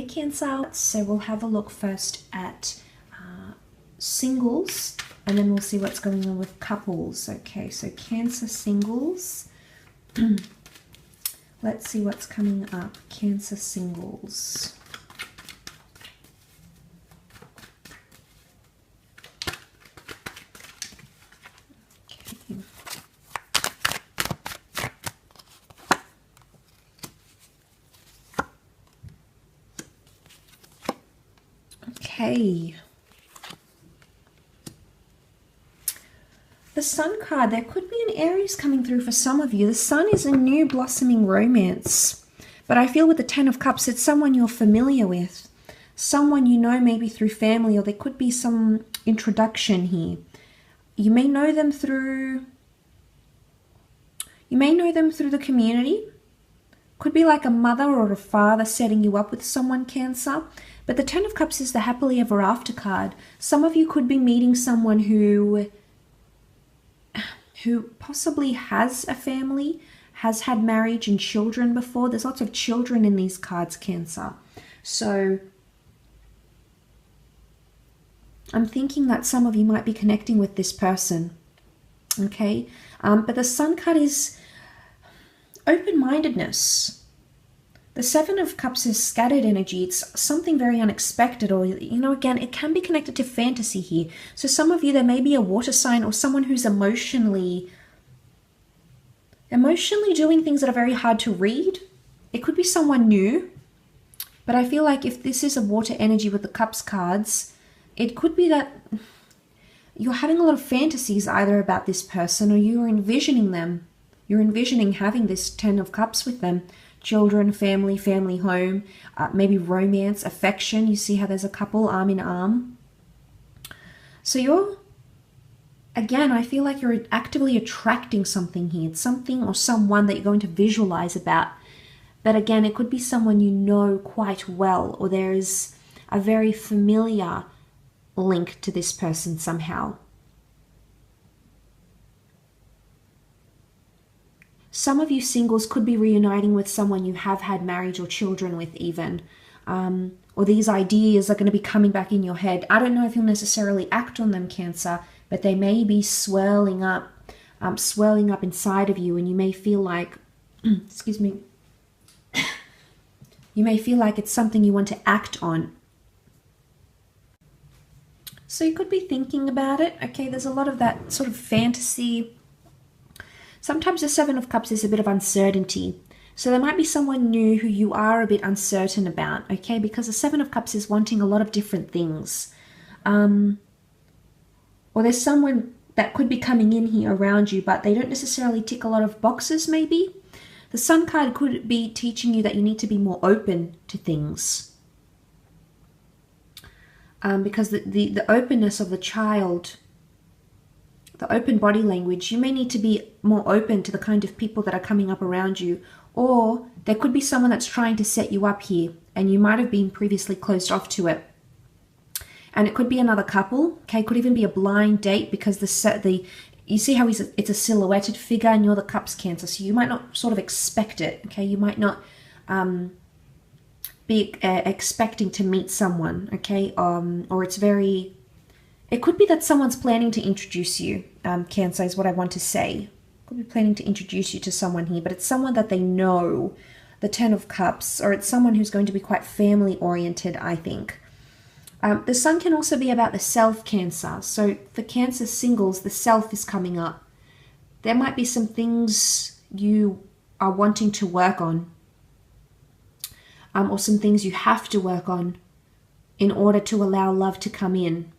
Cancer. So we'll have a look first at singles, and then we'll see what's going on with couples. Okay, so Cancer singles. Let's see what's coming up. Cancer singles. Okay. The Sun card, there could be an Aries coming through for some of you. The Sun is a new blossoming romance. But I feel with the Ten of Cups, it's someone you're familiar with. Someone you know maybe through family, or there could be some introduction here. You may know them through the community. Could be like a mother or a father setting you up with someone, Cancer. But the Ten of Cups is the happily ever after card. Some of you could be meeting someone who possibly has a family, has had marriage and children before. There's lots of children in these cards, Cancer. So I'm thinking that some of you might be connecting with this person. Okay, but the Sun card is open-mindedness. The Seven of Cups is scattered energy. It's something very unexpected, or, you know, again, it can be connected to fantasy here. So some of you, there may be a water sign or someone who's emotionally doing things that are very hard to read. It could be someone new, but I feel like if this is a water energy with the Cups cards, it could be that you're having a lot of fantasies either about this person, or you're envisioning them. You're envisioning having this Ten of Cups with them. Children, family, family home, maybe romance, affection. You see how there's a couple arm in arm. So you're, again, I feel like you're actively attracting something here. It's something or someone that you're going to visualize about. But again, it could be someone you know quite well, or there is a very familiar link to this person somehow. Some of you singles could be reuniting with someone you have had marriage or children with even. Or these ideas are going to be coming back in your head. I don't know if you'll necessarily act on them, Cancer, but they may be swirling up inside of you, and you may feel like, excuse me, you may feel like it's something you want to act on. So you could be thinking about it. Okay, there's a lot of that sort of fantasy. Sometimes the Seven of Cups is a bit of uncertainty. So there might be someone new who you are a bit uncertain about, okay? Because the Seven of Cups is wanting a lot of different things. Or there's someone that could be coming in here around you, but they don't necessarily tick a lot of boxes, maybe. The Sun card could be teaching you that you need to be more open to things. Because the openness of the child, the open body language, you may need to be more open to the kind of people that are coming up around you. Or there could be someone that's trying to set you up here, and you might have been previously closed off to it. And it could be another couple, okay? It could even be a blind date, because you see how it's a silhouetted figure, and you're the Cups, Cancer, so you might not sort of expect it, okay? You might not be expecting to meet someone, okay? Or it could be that someone's planning to introduce you, Cancer, is what I want to say. Could be planning to introduce you to someone here, but it's someone that they know, the Ten of Cups, or it's someone who's going to be quite family-oriented, I think. The Sun can also be about the self, Cancer. So for Cancer singles, the self is coming up. There might be some things you are wanting to work on, or some things you have to work on in order to allow love to come in.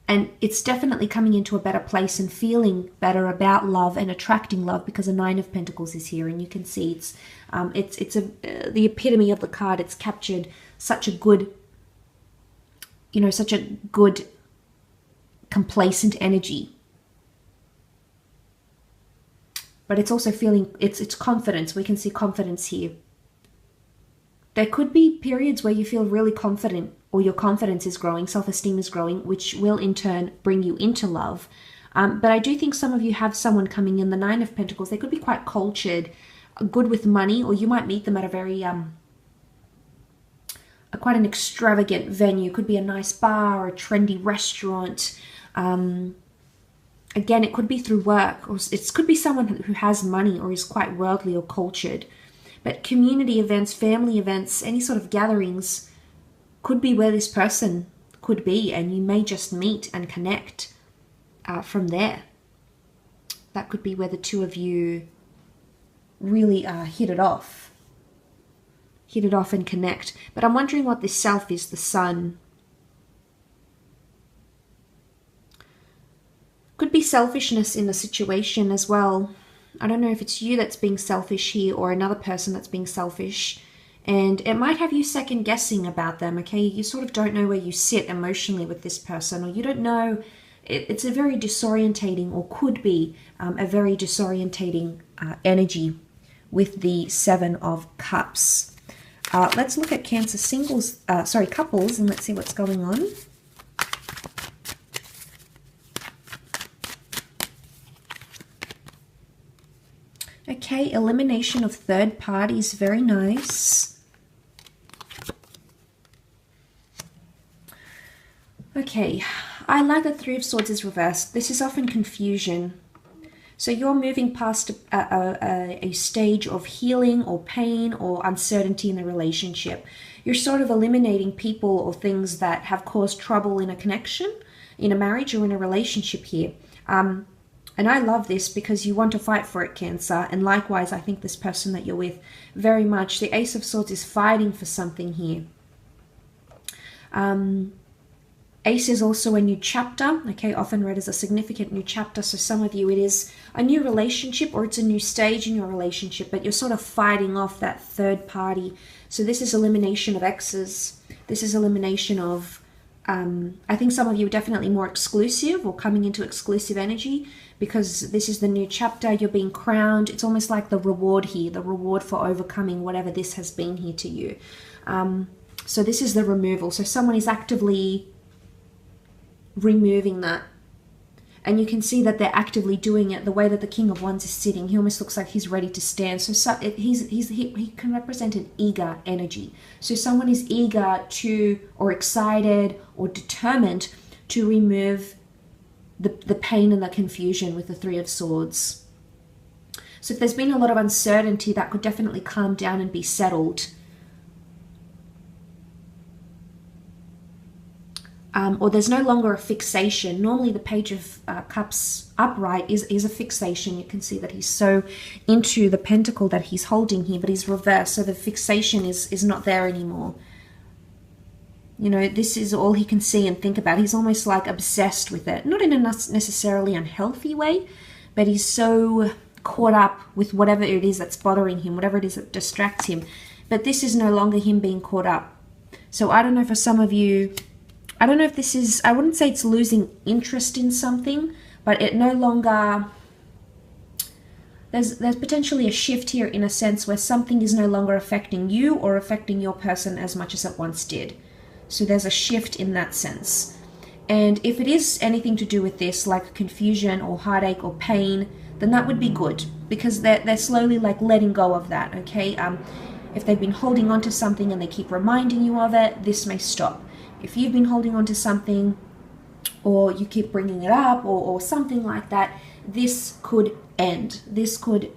And it's definitely coming into a better place and feeling better about love and attracting love, because the Nine of Pentacles is here, and you can see it's the epitome of the card. It's captured such a good, complacent energy. But it's also feeling, it's confidence. We can see confidence here. There could be periods where you feel really confident, or your confidence is growing, self-esteem is growing, which will in turn bring you into love. But I do think some of you have someone coming in, the Nine of Pentacles. They could be quite cultured, good with money, or you might meet them at a very quite an extravagant venue. Could be a nice bar or a trendy restaurant. Again, it could be through work, or it could be someone who has money or is quite worldly or cultured. But community events, family events, any sort of gatherings could be where this person could be, and you may just meet and connect from there. That could be where the two of you really hit it off and connect. But I'm wondering what this self is, the sun. Could be selfishness in the situation as well. I don't know if it's you that's being selfish here or another person that's being selfish. And it might have you second guessing about them, okay? You sort of don't know where you sit emotionally with this person, or you don't know. It's a very disorientating, or could be a very disorientating energy with the Seven of Cups. Let's look at Cancer couples, and let's see what's going on. Okay, elimination of third parties, very nice. Okay, I like that Three of Swords is reversed. This is often confusion. So you're moving past a stage of healing or pain or uncertainty in the relationship. You're sort of eliminating people or things that have caused trouble in a connection, in a marriage or in a relationship here. And I love this because you want to fight for it, Cancer. And likewise, I think this person that you're with, very much. The Ace of Swords is fighting for something here. Ace is also a new chapter, okay, often read as a significant new chapter. So some of you, it is a new relationship or it's a new stage in your relationship, but you're sort of fighting off that third party. So this is elimination of exes. This is elimination of, I think some of you are definitely more exclusive or coming into exclusive energy, because this is the new chapter. You're being crowned. It's almost like the reward here, the reward for overcoming whatever this has been here to you. So this is the removal. So someone is actively removing that, and you can see that they're actively doing it. The way that the King of Wands is sitting, he almost looks like he's ready to stand. So he can represent an eager energy. So someone is eager to, or excited or determined to remove the pain and the confusion with the Three of Swords. So if there's been a lot of uncertainty, that could definitely calm down and be settled. Or there's no longer a fixation. Normally the Page of Cups upright is a fixation. You can see that he's so into the pentacle that he's holding here, but he's reversed. So the fixation is not there anymore. You know, this is all he can see and think about. He's almost like obsessed with it. Not in a necessarily unhealthy way, but he's so caught up with whatever it is that's bothering him, whatever it is that distracts him. But this is no longer him being caught up. So I don't know, for some of you, I don't know if this is, I wouldn't say it's losing interest in something, but it no longer, there's potentially a shift here in a sense where something is no longer affecting you or affecting your person as much as it once did. So there's a shift in that sense. And if it is anything to do with this, like confusion or heartache or pain, then that would be good, because they're slowly like letting go of that, okay? If they've been holding on to something and they keep reminding you of it, this may stop. If you've been holding on to something or you keep bringing it up or something like that, this could end. This could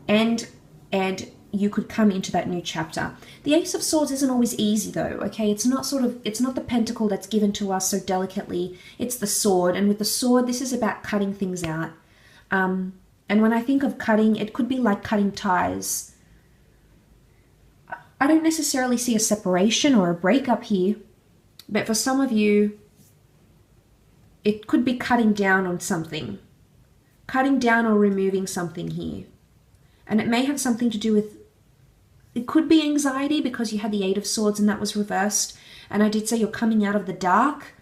end and you could come into that new chapter. The Ace of Swords isn't always easy though, okay? It's not the pentacle that's given to us so delicately. It's the sword, and with the sword, this is about cutting things out. And when I think of cutting, it could be like cutting ties. I don't necessarily see a separation or a breakup here, but for some of you, it could be cutting down on something. Cutting down or removing something here. And it may have something to do with, it could be anxiety because you had the Eight of Swords and that was reversed. And I did say you're coming out of the dark.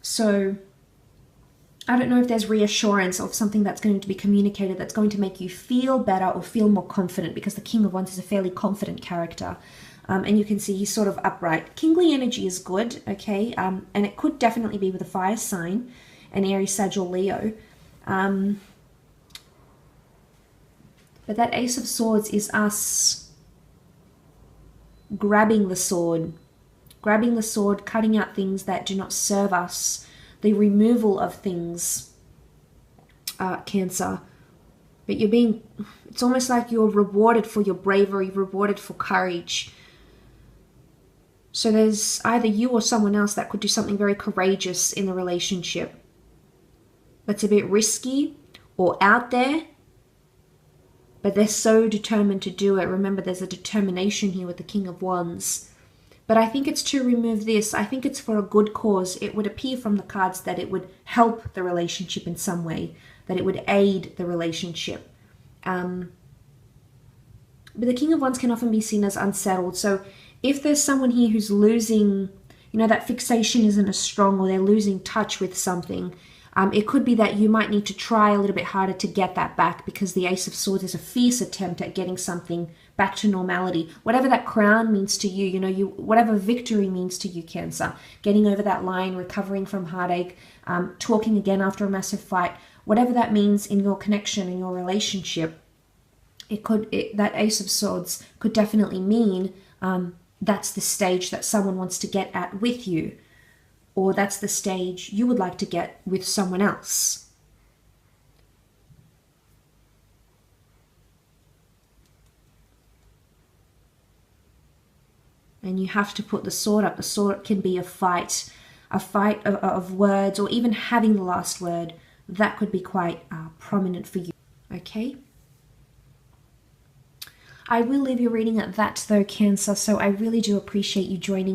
So I don't know if there's reassurance of something that's going to be communicated that's going to make you feel better or feel more confident, because the King of Wands is a fairly confident character. And you can see he's sort of upright. Kingly energy is good, okay? And it could definitely be with a fire sign, an Aries, Sag, or Leo. But But that Ace of Swords is us grabbing the sword, cutting out things that do not serve us, the removal of things, Cancer. But it's almost like you're rewarded for your bravery, rewarded for courage. So there's either you or someone else that could do something very courageous in the relationship. That's a bit risky or out there, but they're so determined to do it. Remember, there's a determination here with the King of Wands. But I think it's to remove this. I think it's for a good cause. It would appear from the cards that it would help the relationship in some way, that it would aid the relationship. But the King of Wands can often be seen as unsettled. So if there's someone here who's losing, that fixation isn't as strong, or they're losing touch with something, it could be that you might need to try a little bit harder to get that back, because the Ace of Swords is a fierce attempt at getting something back to normality. Whatever that crown means to you, whatever victory means to you, Cancer, getting over that line, recovering from heartache, talking again after a massive fight, whatever that means in your connection, in your relationship, that Ace of Swords could definitely mean that's the stage that someone wants to get at with you, or that's the stage you would like to get with someone else. And you have to put the sword up. The sword can be a fight of words, or even having the last word. That could be quite prominent for you, okay? I will leave your reading at that though, Cancer, so I really do appreciate you joining